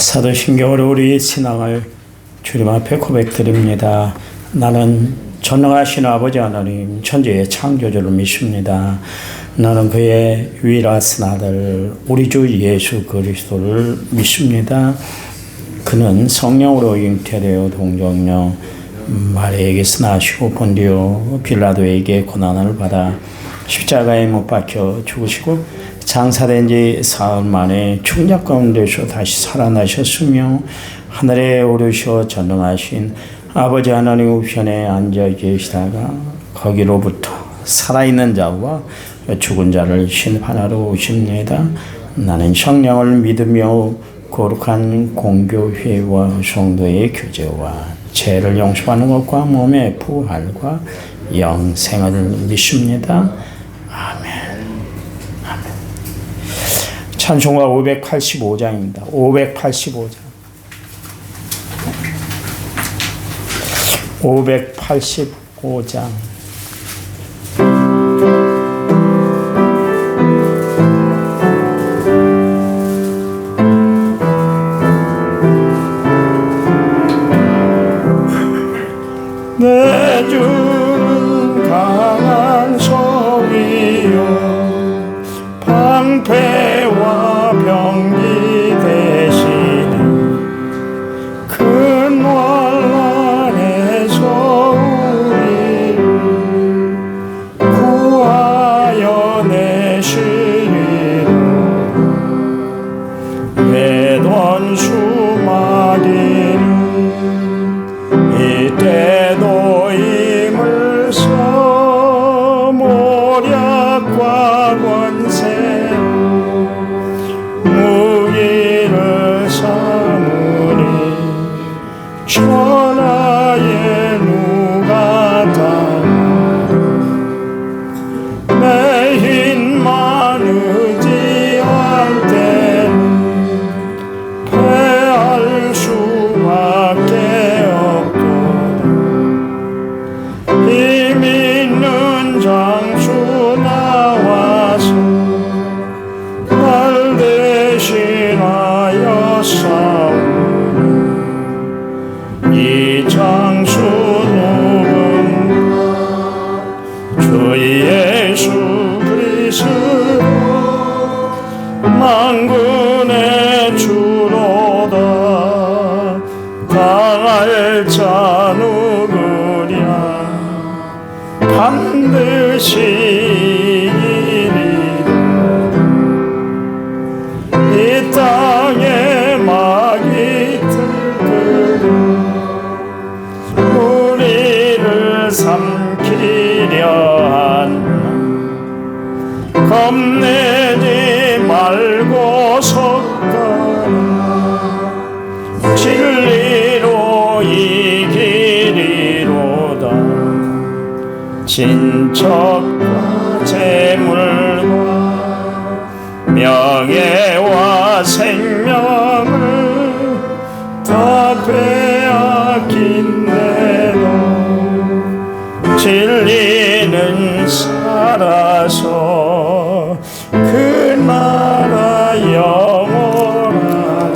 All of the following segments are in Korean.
사도신경으로 우리 신앙을 주님 앞에 고백드립니다. 나는 전능하신 아버지 하나님 천지의 창조주를 믿습니다. 나는 그의 유일하신 아들 우리 주 예수 그리스도를 믿습니다. 그는 성령으로 잉태되어 동정녀 마리아에게서 나시고 본디오 빌라도에게 고난을 받아 십자가에 못 박혀 죽으시고 장사된 지 사흘 만에 죽은 자 가운데서 다시 살아나셨으며 하늘에 오르셔 전능하신 아버지 하나님 우편에 앉아 계시다가 거기로부터 살아있는 자와 죽은 자를 심판하러 오십니다. 나는 성령을 믿으며 거룩한 공교회와 성도의 교제와 죄를 용서하는 것과 몸의 부활과 영생을 믿습니다. 아멘. 찬송가 585장입니다. 585장. 585장. 내 주는 강한 성이요 방패와 병기 되시는 큰 환난에서 우리를 구하여 내시리라. 외던 수마귀는 이때도 힘을 써 모략과 권세로 무기를 삼으니 천하에 누가 다 내 힘만 의지할 때는 패할 수밖에 없도다. 힘 있는 장수 나와서 날 대신하여 싸우니 이 장수 누군가 주 예수 그리스도 만군의 주로다. 당할 자 누구랴 반드시 이리라. 이 땅에 마귀 들들어 우리를 삼키려 하나 겁내지 말고 섰거라. 진리로 이기리로다. 친척과 재물과 명예와 생명을 다 빼앗긴대도 진리는 살아서 그 나라 영원하리.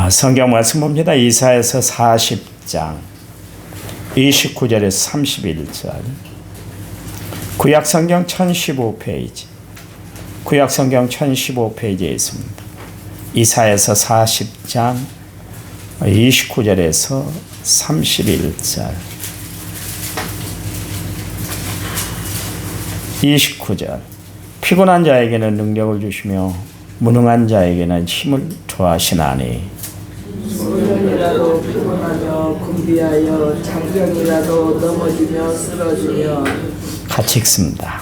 성경 말씀 봅니다. 이사야서 40장 29절에서 31절. 구약성경 1015페이지. 구약성경 1015페이지에 있습니다. 이사야서 40장 29절에서 31절. 29절. 피곤한 자에게는 능력을 주시며 무능한 자에게는 힘을 더하시나니 소년이라도 피곤하며 군비하여 장병이라도 넘어지며 쓰러지며. 같이 읽습니다.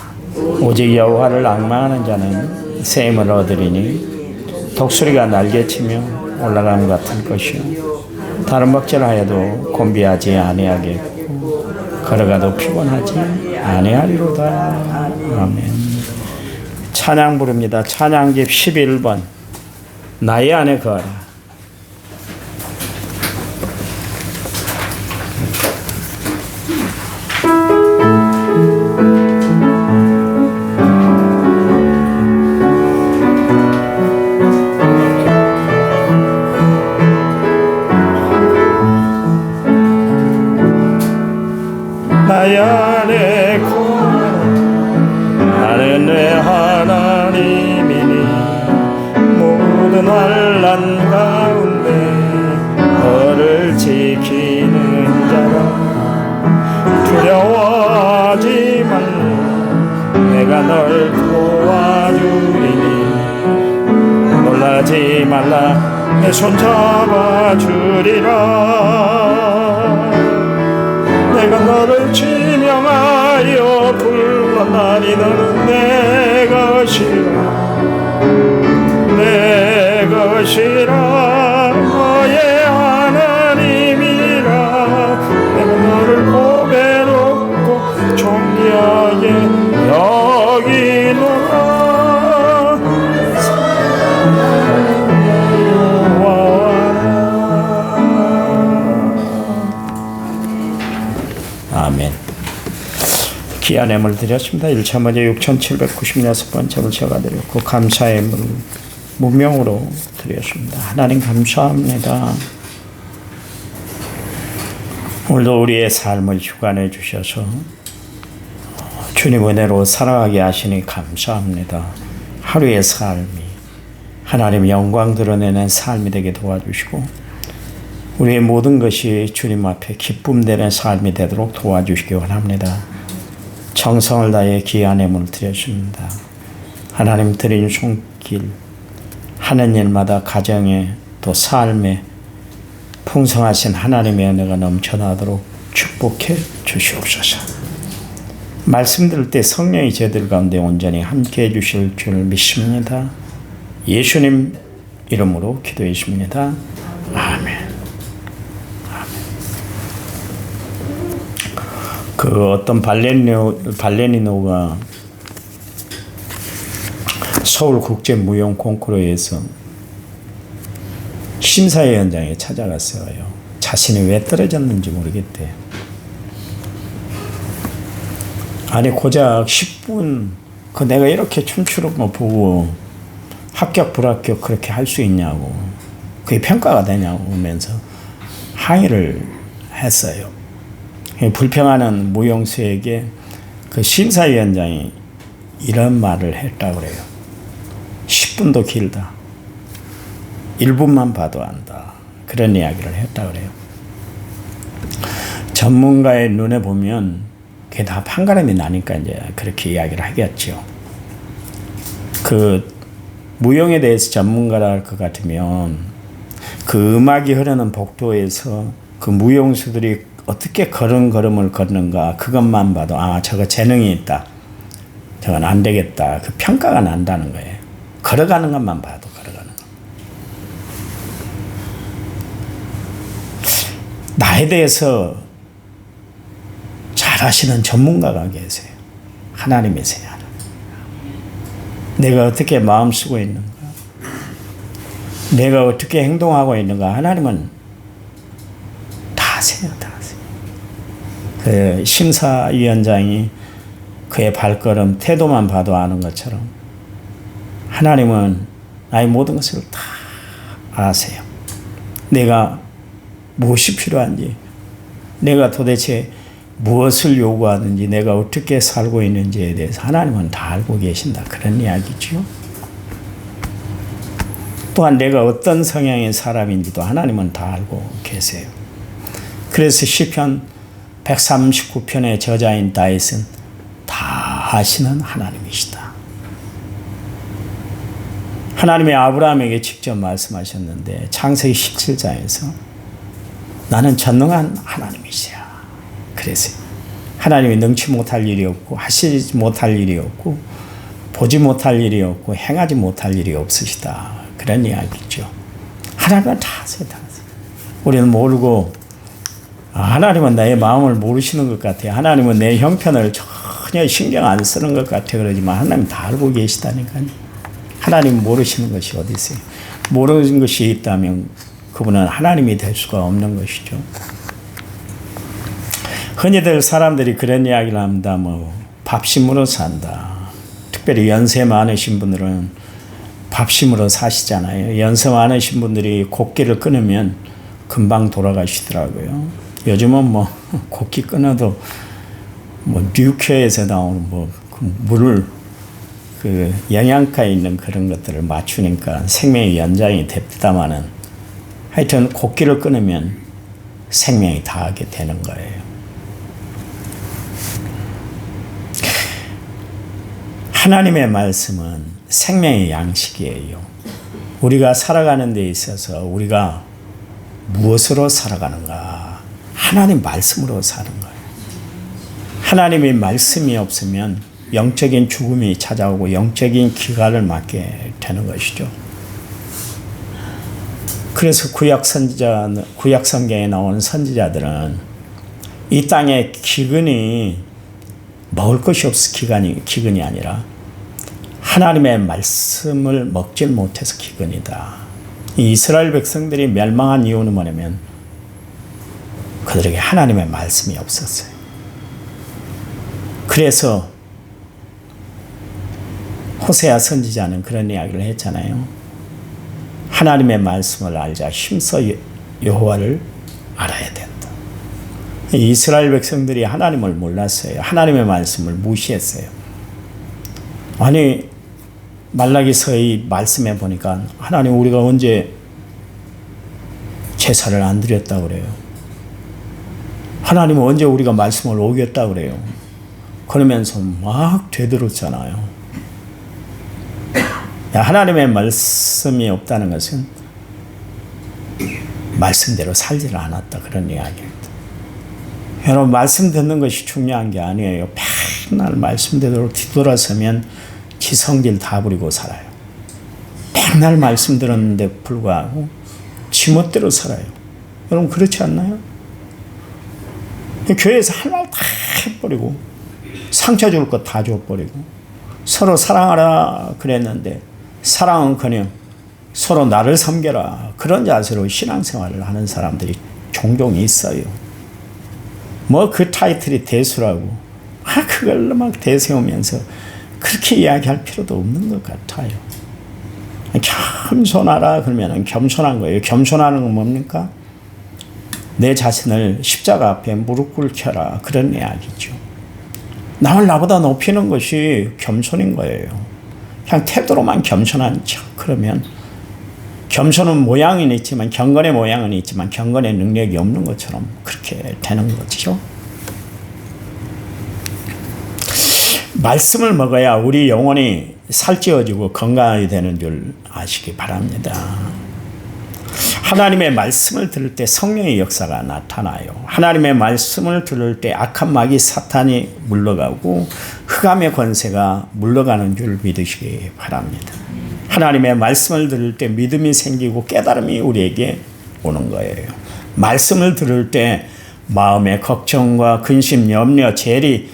오직 여호와를 앙망하는 자는 새 힘을 얻으리니 독수리가 날개치며 올라감 같을 것이요 다른 먹질하여도 곤비하지 아니하겠고 걸어가도 피곤하지 아니하리로다. 아멘. 찬양 부릅니다. 찬양집 11번 나의 안에 거하라. 나의 안에 나는 내 하나님이니 모든 환난 가운데 너를 지키는 자라. 두려워하지 말라. 내가 널 도와주리니 놀라지 말라. 내 손 잡아주리라. 내가 너를 지명하여 불렀나니 너는 내 것이라. 내 것이라. 너의 하나님이라. 내가 너를 보배롭고 존귀하게 여기노라. 아멘. 귀한 예물 드렸습니다. 1차 먼저 6,796번째를 제가 드렸고 감사의 예물 무명으로 드렸습니다. 하나님 감사합니다. 오늘도 우리의 삶을 주관해 주셔서 주님 은혜로 살아가게 하시니 감사합니다. 하루의 삶이 하나님 영광 드러내는 삶이 되게 도와주시고 우리의 모든 것이 주님 앞에 기쁨 되는 삶이 되도록 도와주시기 원합니다. 정성을 다해 귀한 예물을 드렸습니다. 하나님 드린 손길 하는 일마다 가정에 또 삶에 풍성하신 하나님의 은혜가 넘쳐나도록 축복해 주시옵소서. 말씀 들을 때 성령이 저희들 가운데 온전히 함께해 주실 줄 믿습니다. 예수님 이름으로 기도했습니다. 아멘. 그 어떤 발레리노가 서울국제무용 콩쿠르에서 심사위원장에 찾아갔어요. 자신이 왜 떨어졌는지 모르겠대요. 아니 고작 10분 그 내가 이렇게 춤추는 거 보고 합격 불합격 그렇게 할 수 있냐고 그게 평가가 되냐고 하면서 항의를 했어요. 불평하는 무용수에게 그 심사위원장이 이런 말을 했다고 그래요. 10분도 길다. 1분만 봐도 안다. 그런 이야기를 했다고 그래요. 전문가의 눈에 보면 그게 다 판가름이 나니까 이제 그렇게 이야기를 하겠죠. 그 무용에 대해서 전문가라 할 것 같으면 그 음악이 흐르는 복도에서 그 무용수들이 어떻게 걸음을 걷는가 그것만 봐도 아 저거 재능이 있다. 저건 안 되겠다. 그 평가가 난다는 거예요. 걸어가는 것만 봐도 걸어가는 것. 나에 대해서 잘 아시는 전문가가 계세요. 하나님이세요. 내가 어떻게 마음 쓰고 있는가 내가 어떻게 행동하고 있는가 하나님은 다 아세요. 다 아세요. 그 심사위원장이 그의 발걸음 태도만 봐도 아는 것처럼 하나님은 나의 모든 것을 다 아세요. 내가 무엇이 필요한지 내가 도대체 무엇을 요구하는지 내가 어떻게 살고 있는지에 대해서 하나님은 다 알고 계신다. 그런 이야기죠. 또한 내가 어떤 성향의 사람인지도 하나님은 다 알고 계세요. 그래서 시편 139편의 저자인 다윗은 다 아시는 하나님이시다. 하나님이 아브라함에게 직접 말씀하셨는데 창세기 17장에서 나는 전능한 하나님이시야. 그래서 하나님이 능치 못할 일이 없고 하시지 못할 일이 없고 보지 못할 일이 없고 행하지 못할 일이 없으시다. 그런 이야기죠. 하나님은 다 아세요. 다 아세요. 우리는 모르고 하나님은 나의 마음을 모르시는 것 같아요. 하나님은 내 형편을 전혀 신경 안 쓰는 것 같아요. 그러지만 하나님 다 알고 계시다니까요. 하나님 모르시는 것이 어디 있어요. 모르는 것이 있다면 그분은 하나님이 될 수가 없는 것이죠. 흔히들 사람들이 그런 이야기를 합니다. 밥심으로 산다. 특별히 연세 많으신 분들은 밥심으로 사시잖아요. 연세 많으신 분들이 곡기를 끊으면 금방 돌아가시더라고요. 요즘은 곡기 끊어도 뭐 류케에서 나오는 그 물을 그 영양가에 있는 그런 것들을 맞추니까 생명의 연장이 됩니다마는 하여튼 곡기를 끊으면 생명이 다하게 되는 거예요. 하나님의 말씀은 생명의 양식이에요. 우리가 살아가는 데 있어서 우리가 무엇으로 살아가는가? 하나님 말씀으로 사는 거예요. 하나님의 말씀이 없으면 영적인 죽음이 찾아오고 영적인 기갈을 맞게 되는 것이죠. 그래서 구약 성경에 나오는 선지자들은 이 땅에 기근이 먹을 것이 없어 기근이 아니라 하나님의 말씀을 먹질 못해서 기근이다. 이 이스라엘 백성들이 멸망한 이유는 뭐냐면 그들에게 하나님의 말씀이 없었어요. 그래서 호세아 선지자는 그런 이야기를 했잖아요. 하나님의 말씀을 알자 힘써 여호와를 알아야 된다. 이스라엘 백성들이 하나님을 몰랐어요. 하나님의 말씀을 무시했어요. 아니 말라기서의 말씀에 보니까 하나님 우리가 언제 제사를 안 드렸다고 그래요. 하나님은 언제 우리가 말씀을 어겼다고 그래요. 그러면서 막 되들었잖아요. 하나님의 말씀이 없다는 것은 말씀대로 살지를 않았다 그런 이야기입니다. 여러분 말씀 듣는 것이 중요한 게 아니에요. 맨날 말씀대로 뒤돌아서면 지 성질 다 부리고 살아요. 맨날 말씀 들었는데 불구하고 지멋대로 살아요. 여러분 그렇지 않나요? 교회에서 할 말 다 해버리고 상처 줄 것 다 줘버리고 서로 사랑하라 그랬는데 사랑은커녕 서로 나를 섬겨라 그런 자세로 신앙생활을 하는 사람들이 종종 있어요. 뭐 그 타이틀이 대수라고 그걸로 막 대세우면서 그렇게 이야기할 필요도 없는 것 같아요. 겸손하라 그러면 겸손한 거예요. 겸손하는 건 뭡니까? 내 자신을 십자가 앞에 무릎 꿇혀라 그런 이야기죠. 남을 나보다 높이는 것이 겸손인 거예요. 그냥 태도로만 겸손한 척 그러면 겸손은 모양은 있지만 경건의 모양은 있지만 경건의 능력이 없는 것처럼 그렇게 되는 거죠. 말씀을 먹어야 우리 영혼이 살찌워지고 건강하게 되는 줄 아시기 바랍니다. 하나님의 말씀을 들을 때 성령의 역사가 나타나요. 하나님의 말씀을 들을 때 악한 마귀 사탄이 물러가고 흑암의 권세가 물러가는 줄 믿으시기 바랍니다. 하나님의 말씀을 들을 때 믿음이 생기고 깨달음이 우리에게 오는 거예요. 말씀을 들을 때 마음의 걱정과 근심, 염려, 재리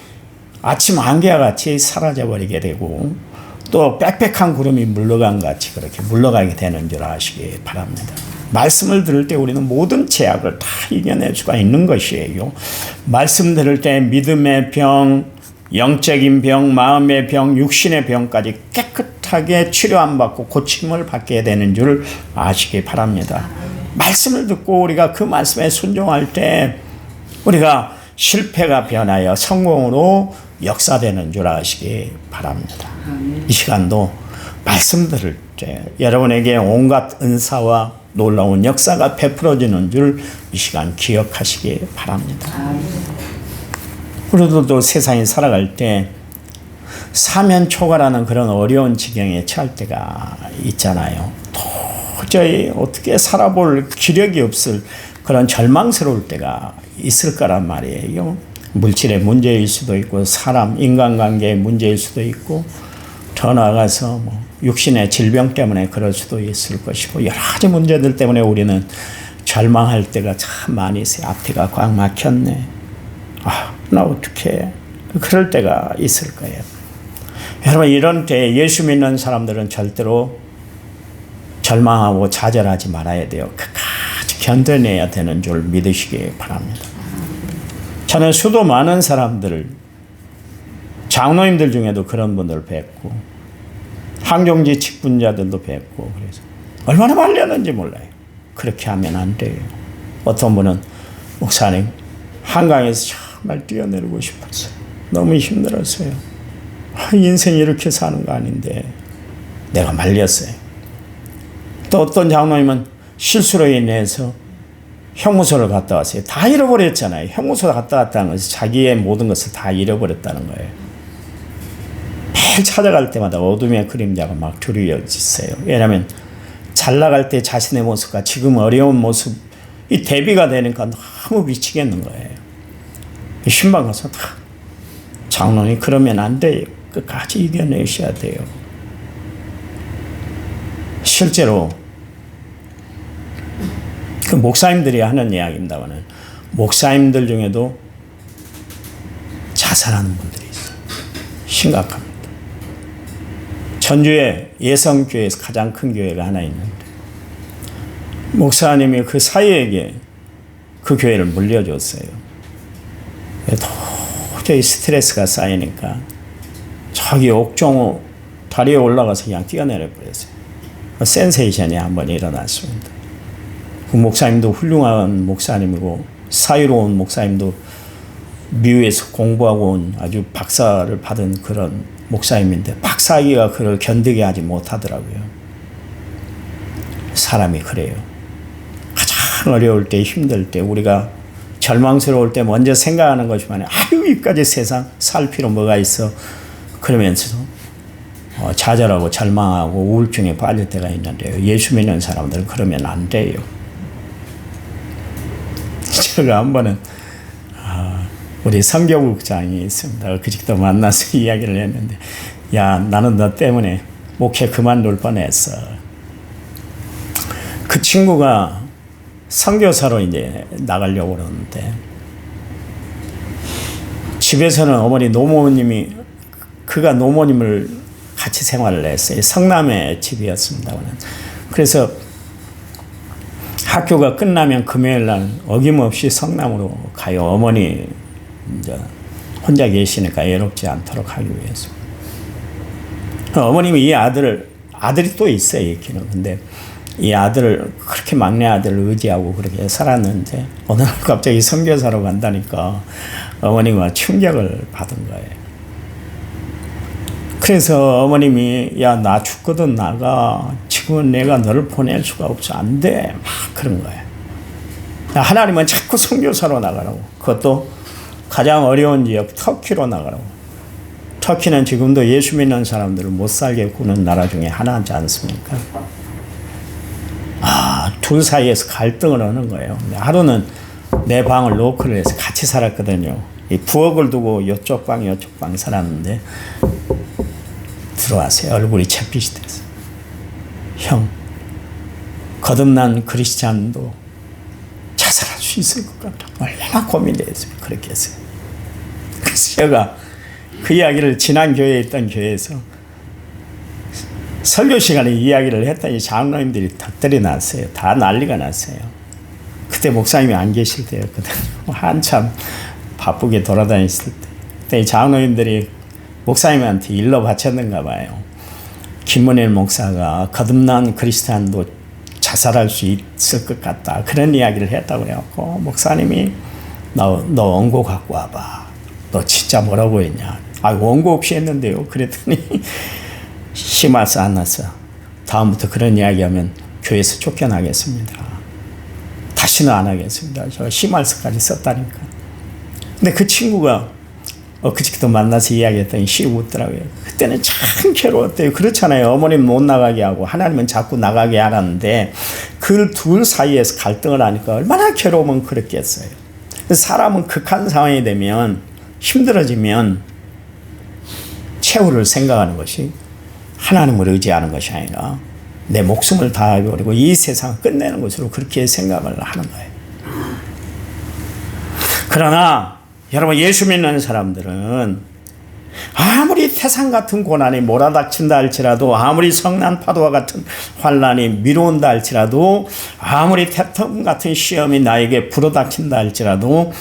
아침 안개와 같이 사라져버리게 되고 또 빽빽한 구름이 물러간 같이 그렇게 물러가게 되는 줄 아시기 바랍니다. 말씀을 들을 때 우리는 모든 제약을 다 이겨낼 수가 있는 것이에요. 말씀 들을 때 믿음의 병, 영적인 병, 마음의 병, 육신의 병까지 깨끗하게 치료 안 받고 고침을 받게 되는 줄 아시기 바랍니다. 말씀을 듣고 우리가 그 말씀에 순종할 때 우리가 실패가 변하여 성공으로 역사되는 줄 아시기 바랍니다. 이 시간도 말씀 들을 때 여러분에게 온갖 은사와 놀라운 역사가 베풀어지는 줄 이 시간 기억하시기 바랍니다. 우리들도 세상에 살아갈 때 사면초가라는 그런 어려운 지경에 처할 때가 있잖아요. 도저히 어떻게 살아볼 기력이 없을 그런 절망스러울 때가 있을 거란 말이에요. 물질의 문제일 수도 있고 사람, 인간관계의 문제일 수도 있고 더 나아가서 뭐 육신의 질병 때문에 그럴 수도 있을 것이고 여러 가지 문제들 때문에 우리는 절망할 때가 참 많이 있어요. 앞뒤가 꽉 막혔네. 나 어떡해. 그럴 때가 있을 거예요. 여러분 이런 때 예수 믿는 사람들은 절대로 절망하고 좌절하지 말아야 돼요. 끝까지 견뎌내야 되는 줄 믿으시기 바랍니다. 저는 수도 많은 사람들을 장로님들 중에도 그런 분들 뵙고 항종지 직분자들도 뵙고 그래서 얼마나 말렸는지 몰라요. 그렇게 하면 안 돼요. 어떤 분은 목사님 한강에서 정말 뛰어내리고 싶었어요. 너무 힘들었어요. 인생이 이렇게 사는 거 아닌데 내가 말렸어요. 또 어떤 장로님은 실수로 인해서 형무소를 갔다 왔어요. 다 잃어버렸잖아요. 형무소 갔다 왔다는 것은 자기의 모든 것을 다 잃어버렸다는 거예요. 매일 찾아갈 때마다 어둠의 그림자가 막 두려워졌어요. 왜냐하면 잘 나갈 때 자신의 모습과 지금 어려운 모습 이 대비가 되니까 너무 미치겠는 거예요. 신방 가서 다 장로님 그러면 안 돼요. 끝까지 이겨내셔야 돼요. 실제로 그 목사님들이 하는 이야기입니다만 목사님들 중에도 자살하는 분들이 있어요. 심각합니다. 전주에 예성교회에서 가장 큰 교회가 하나 있는데 목사님이 그 사위에게 그 교회를 물려줬어요. 도저히 스트레스가 쌓이니까 저기 옥정 다리에 올라가서 그냥 뛰어내려 버렸어요. 센세이션이 한번 일어났습니다. 그 목사님도 훌륭한 목사님이고 사유로운 목사님도 미국에서 공부하고 온 아주 박사를 받은 그런 목사님인데 박사학위가 그를 견디게 하지 못하더라고요. 사람이 그래요. 가장 어려울 때 힘들 때 우리가 절망스러울 때 먼저 생각하는 것이만 아유 여기까지 세상 살 필요 뭐가 있어 그러면서 좌절하고 절망하고 우울증에 빠질 때가 있는데요. 예수 믿는 사람들은 그러면 안 돼요. 제가 한 번은 우리 선교국장이 있습니다. 그직도 만나서 이야기를 했는데 야 나는 너 때문에 목회 그만둘 뻔했어. 그 친구가 선교사로 이제 나가려고 그러는데 집에서는 어머니 노모님이 그가 노모님을 같이 생활을 했어요. 성남의 집이었습니다. 그래서 학교가 끝나면 금요일 날 어김없이 성남으로 가요. 어머니 이제 혼자 계시니까 외롭지 않도록 하기 위해서. 어머님이 이 아들이 또 있어요. 있기는. 근데 이 아들을 그렇게 막내 아들을 의지하고 그렇게 살았는데 어느 날 갑자기 선교사로 간다니까 어머니가 충격을 받은 거예요. 그래서 어머님이 야 나 죽거든 나가 지금은 내가 너를 보낼 수가 없어 안 돼 막 그런 거예요. 하나님은 자꾸 선교사로 나가라고 그것도 가장 어려운 지역 터키로 나가라고. 터키는 지금도 예수 믿는 사람들을 못 살게 구는 나라 중에 하나지 않습니까? 둘 사이에서 갈등을 하는 거예요. 하루는 내 방을 노크를 해서 같이 살았거든요. 이 부엌을 두고 이쪽 방 살았는데 들어왔어요. 얼굴이 잿빛이 됐어요. 형, 거듭난 크리스찬도 자살할 수 있을 것 같아. 얼마나 고민됐어요. 그렇게 했어요. 그래서 제가 그 이야기를 지난 교회에 있던 교회에서 설교 시간에 이야기를 했더니 장로님들이 닭들이 났어요. 다 난리가 났어요. 그때 목사님이 안 계실 때였거든요. 한참 바쁘게 돌아다녔을 때. 그때 장로님들이 목사님한테 일러 바쳤는가 봐요. 김문일 목사가 거듭난 크리스찬도 자살할 수 있을 것 같다. 그런 이야기를 했다고 그래갖고 목사님이 너 원고 갖고 와봐. 너 진짜 뭐라고 했냐. 원고 없이 했는데요. 그랬더니 심할서 안 났어. 다음부터 그런 이야기하면 교회에서 쫓겨나겠습니다. 다시는 안 하겠습니다. 제가 심할서까지 썼다니까. 근데 그 친구가 그저께도 만나서 이야기했더니 웃더라고요. 그때는 참 괴로웠대요. 그렇잖아요. 어머님 못 나가게 하고 하나님은 자꾸 나가게 하라는데 그 둘 사이에서 갈등을 하니까 얼마나 괴로우면 그랬겠어요. 사람은 극한 상황이 되면 힘들어지면 최후를 생각하는 것이 하나님을 의지하는 것이 아니라 내 목숨을 다해버리고 이 세상을 끝내는 것으로 그렇게 생각을 하는 거예요. 그러나 여러분 예수 믿는 사람들은 아무리 태산 같은 고난이 몰아닥친다 할지라도 아무리 성난 파도와 같은 환난이 밀어온다 할지라도 아무리 태풍 같은 시험이 나에게 불어닥친다 할지라도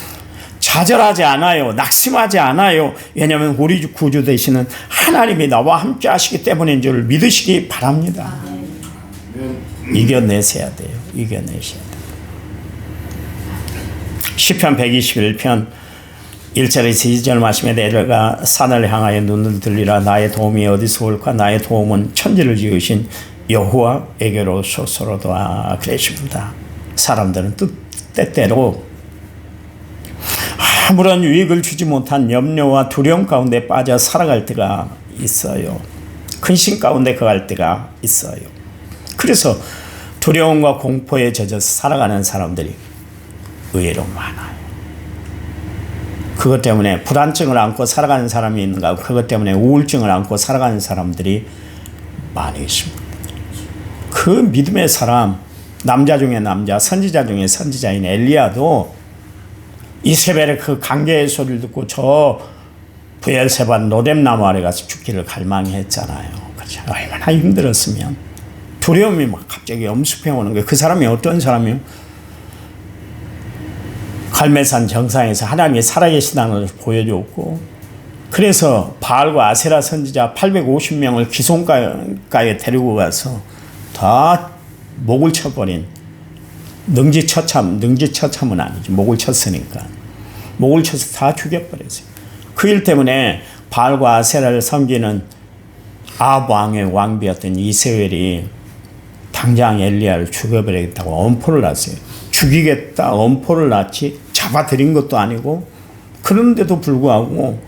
좌절하지 않아요. 낙심하지 않아요. 왜냐하면 우리 구주 되시는 하나님이 나와 함께 하시기 때문인 줄 믿으시기 바랍니다. 이겨내셔야 돼요. 이겨내셔야 돼요. 시편 121편 1절에서 2절 말씀에 내려가 산을 향하여 눈을 들리라. 나의 도움이 어디서 올까? 나의 도움은 천지를 지으신 여호와에게로 솟으로다. 그랬습니다. 사람들은 때때로 아무런 유익을 주지 못한 염려와 두려움 가운데 빠져 살아갈 때가 있어요. 근심 가운데 거할 때가 있어요. 그래서 두려움과 공포에 젖어서 살아가는 사람들이 의외로 많아요. 그것 때문에 불안증을 안고 살아가는 사람이 있는가? 그것 때문에 우울증을 안고 살아가는 사람들이 많이 있습니다. 그 믿음의 사람, 남자 중에 남자, 선지자 중에 선지자인 엘리야도 이세벨의 그 강제의 소리를 듣고 저 브엘세바 노뎀나무 아래 가서 죽기를 갈망했잖아요. 그렇죠? 얼마나 힘들었으면. 두려움이 막 갑자기 엄습해 오는 거예요. 그 사람이 어떤 사람이요? 갈멜산 정상에서 하나님이 살아계시다는 것을 보여줬고, 그래서 바알과 아세라 선지자 850명을 기슭가에 데리고 가서 다 목을 쳐버린, 능지처참은 아니지, 목을 쳤으니까 목을 쳐서 다 죽여버렸어요. 그 일 때문에 바알과 아세라를 섬기는 아합 왕의 왕비였던 이세벨이 당장 엘리야를 죽여버리겠다고 엄포를 놨어요. 죽이겠다 엄포를 놨지 잡아들인 것도 아니고. 그런데도 불구하고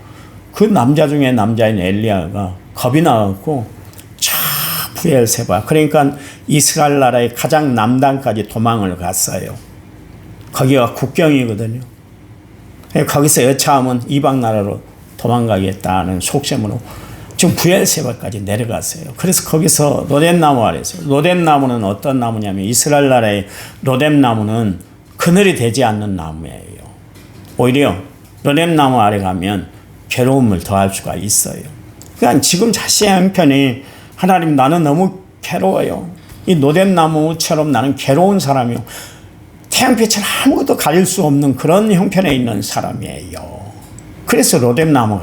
그 남자 중에 남자인 엘리야가 겁이 나갖고 브엘세바, 그러니까 이스라엘 나라의 가장 남단까지 도망을 갔어요. 거기가 국경이거든요. 거기서 여차하면 이방 나라로 도망가겠다는 속셈으로 지금 브엘세바까지 내려갔어요. 그래서 거기서 로뎀나무 아래서, 로뎀나무는 어떤 나무냐면 이스라엘 나라의 로뎀나무는 그늘이 되지 않는 나무예요. 오히려 로뎀나무 아래 가면 괴로움을 더할 수가 있어요. 그러니까 지금 자신의 형편이 하나님 나는 너무 괴로워요. 이 로뎀나무처럼 나는 괴로운 사람이요. 태양빛을 아무것도 가릴 수 없는 그런 형편에 있는 사람이에요. 그래서 로뎀나무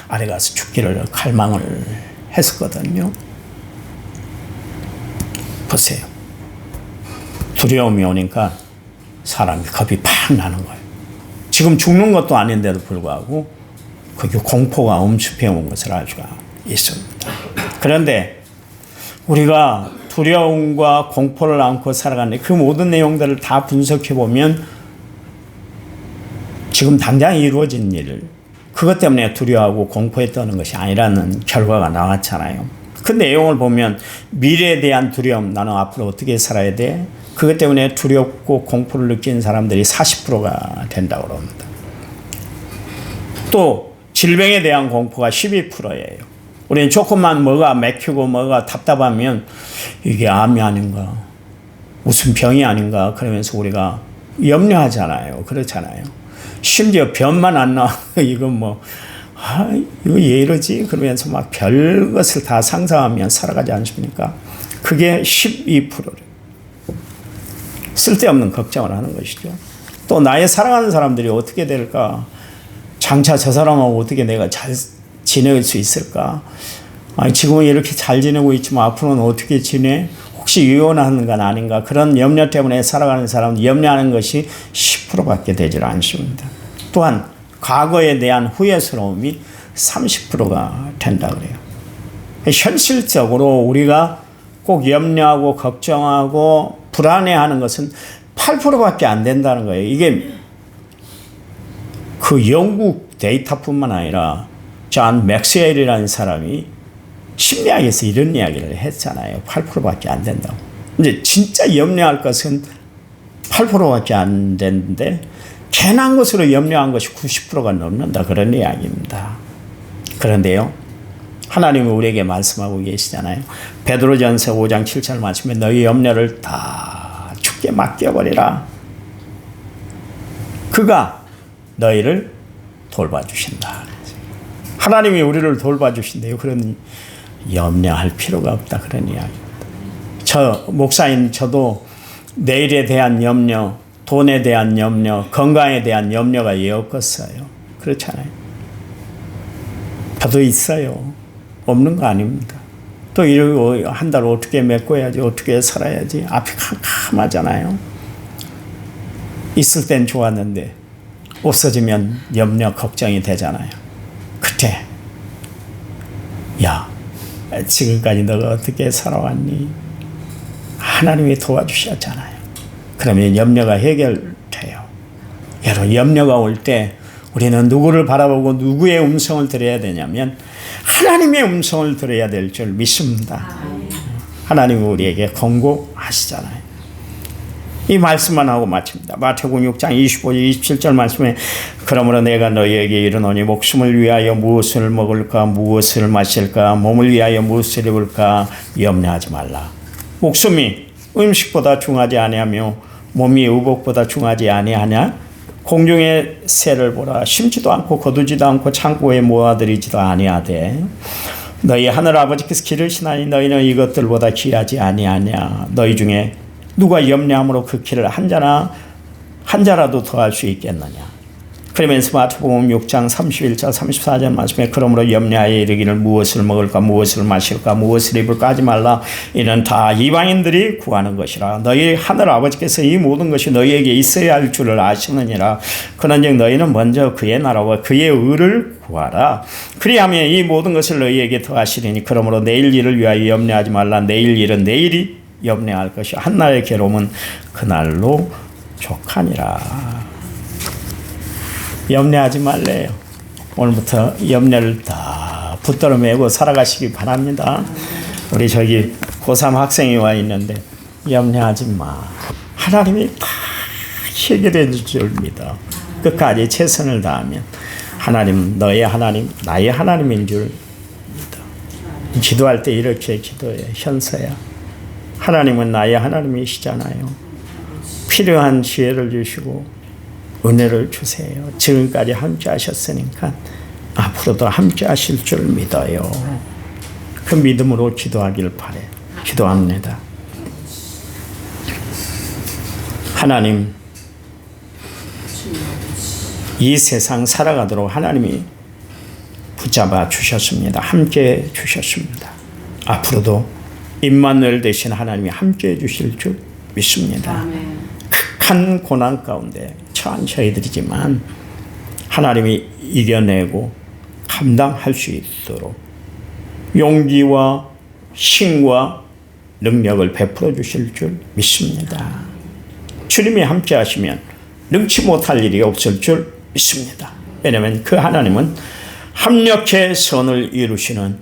아래 가서 죽기를 갈망을 했었거든요. 보세요. 두려움이 오니까 사람이 겁이 팍 나는 거예요. 지금 죽는 것도 아닌데도 불구하고 거기 공포가 엄습해 온 것을 알 수가 있습니다. 그런데 우리가 두려움과 공포를 안고 살아가는데 그 모든 내용들을 다 분석해 보면 지금 당장 이루어진 일, 그것 때문에 두려워하고 공포에 떠는 것이 아니라는 결과가 나왔잖아요. 그 내용을 보면 미래에 대한 두려움, 나는 앞으로 어떻게 살아야 돼? 그것 때문에 두렵고 공포를 느끼는 사람들이 40%가 된다고 합니다. 또 질병에 대한 공포가 12%예요. 우리는 조금만 뭐가 맥히고 뭐가 답답하면 이게 암이 아닌가, 무슨 병이 아닌가 그러면서 우리가 염려하잖아요. 그렇잖아요. 심지어 병만 안 나와 이건 뭐 이거 왜 이러지? 그러면서 막 별것을 다 상상하며 살아가지 않습니까? 그게 12%를 쓸데없는 걱정을 하는 것이죠. 또 나의 사랑하는 사람들이 어떻게 될까? 장차 저 사람하고 어떻게 내가 잘 지낼 수 있을까? 아니, 지금은 이렇게 잘 지내고 있지만 앞으로는 어떻게 지내? 혹시 유연한 건 아닌가? 그런 염려 때문에 살아가는 사람은 염려하는 것이 10%밖에 되질 않습니다. 또한 과거에 대한 후회스러움이 30%가 된다 그래요. 현실적으로 우리가 꼭 염려하고 걱정하고 불안해하는 것은 8%밖에 안 된다는 거예요. 이게 그 영국 데이터뿐만 아니라 존 맥스웰이라는 사람이 심리학에서 이런 이야기를 했잖아요. 8%밖에 안 된다고. 이제 진짜 염려할 것은 8%밖에 안 되는데 괜한 것으로 염려한 것이 90%가 넘는다, 그런 이야기입니다. 그런데요, 하나님이 우리에게 말씀하고 계시잖아요. 베드로전서 5장 7절 말씀에 너희 염려를 다 주께 맡겨버리라. 그가 너희를 돌봐주신다. 하나님이 우리를 돌봐주신대요. 그런 염려할 필요가 없다, 그런 이야기입니다. 저 목사인 저도 내일에 대한 염려, 돈에 대한 염려, 건강에 대한 염려가 없겠어요. 그렇잖아요. 저도 있어요. 없는 거 아닙니다. 또 이러고 한 달 어떻게 메꿔야지, 어떻게 살아야지, 앞이 캄캄하잖아요. 있을 땐 좋았는데 없어지면 염려, 걱정이 되잖아요. 그때 야, 지금까지 너가 어떻게 살아왔니? 하나님이 도와주셨잖아요. 그러면 염려가 해결돼요. 여러분, 염려가 올 때 우리는 누구를 바라보고 누구의 음성을 들어야 되냐면 하나님의 음성을 들어야 될 줄 믿습니다. 하나님이 우리에게 권고하시잖아요. 이 말씀만 하고 마칩니다. 마태복음 6장 25절 27절 말씀에 그러므로 내가 너희에게 이르노니 목숨을 위하여 무엇을 먹을까 무엇을 마실까 몸을 위하여 무엇을 입을까 염려하지 말라. 목숨이 음식보다 중하지 아니하며 몸이 의복보다 중하지 아니하냐? 공중의 새를 보라. 심지도 않고 거두지도 않고 창고에 모아들이지도 아니하되 너희 하늘 아버지께서 기르시나니 너희는 이것들보다 귀하지 아니하냐? 너희 중에 누가 염려함으로 그 키를 한 자라도 더할 수 있겠느냐? 그러면서 마태복음 6장 31절 34절 말씀에 그러므로 염려하여 이르기를 무엇을 먹을까 무엇을 마실까 무엇을 입을까 하지 말라. 이는 다 이방인들이 구하는 것이라. 너희 하늘 아버지께서 이 모든 것이 너희에게 있어야 할 줄을 아시느니라. 그런즉 너희는 먼저 그의 나라와 그의 의를 구하라. 그리하면 이 모든 것을 너희에게 더하시리니 그러므로 내일 일을 위하여 염려하지 말라. 내일 일은 내일이 염려할 것이 한날의 괴로움은 그날로 족하니라. 염려하지 말래요. 오늘부터 염려를 다 붙들어 매고 살아가시기 바랍니다. 우리 저기 고3 학생이 와 있는데 염려하지 마. 하나님이 다 해결해 줄 줄 믿어. 끝까지 최선을 다하면 하나님, 너의 하나님, 나의 하나님인 줄 믿어. 기도할 때 이렇게 기도해. 현서야, 하나님은 나의 하나님이시잖아요. 필요한 지혜를 주시고 은혜를 주세요. 지금까지 함께 하셨으니까 앞으로도 함께 하실 줄 믿어요. 그 믿음으로 기도하길 바래. 기도합니다. 하나님, 이 세상 살아가도록 하나님이 붙잡아 주셨습니다. 함께 주셨습니다. 앞으로도 임마누엘 되신 하나님이 함께 해 주실 줄 믿습니다. 극한 고난 가운데 처한 저희들이지만 하나님이 이겨내고 감당할 수 있도록 용기와 힘과 능력을 베풀어 주실 줄 믿습니다. 주님이 함께 하시면 능치 못할 일이 없을 줄 믿습니다. 왜냐하면 그 하나님은 합력해 선을 이루시는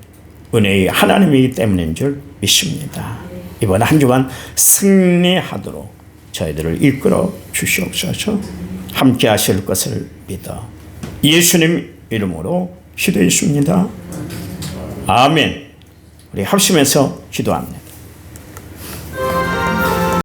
은혜의 하나님이기 때문인 줄 믿습니다. 이번 한 주간 승리하도록 저희들을 이끌어 주시옵소서. 함께 하실 것을 믿어 예수님 이름으로 기도했습니다. 아멘. 우리 합심해서 기도합니다.